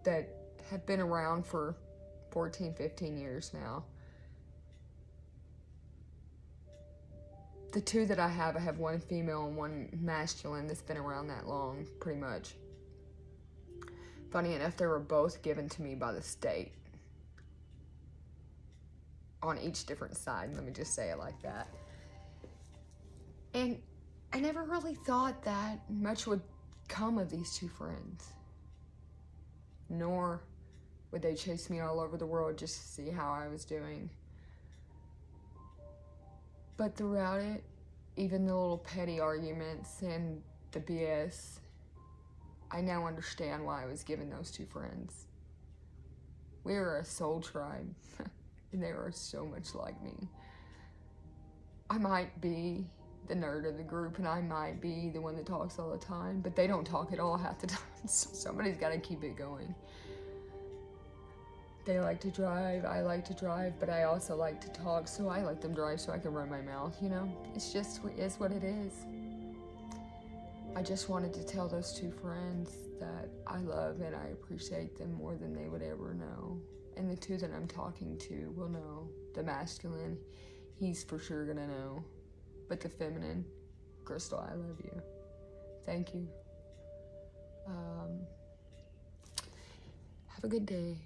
Speaker 1: that have been around for 14, 15 years now. The two that I have one female and one masculine that's been around that long, pretty much. Funny enough, they were both given to me by the state. On each different side, let me just say it like that. And I never really thought that much would come of these two friends. Nor would they chase me all over the world just to see how I was doing. But throughout it, even the little petty arguments and the BS, I now understand why I was given those two friends. We were a soul tribe, and they were so much like me. I might be the nerd of the group, and I might be the one that talks all the time, but they don't talk at all half the time, so somebody's got to keep it going. They like to drive, I like to drive, but I also like to talk, so I let them drive so I can run my mouth, you know? It's just, is what it is. I just wanted to tell those two friends that I love and I appreciate them more than they would ever know. And the two that I'm talking to will know. The masculine, he's for sure gonna know. But the feminine, Crystal, I love you. Thank you. Have a good day.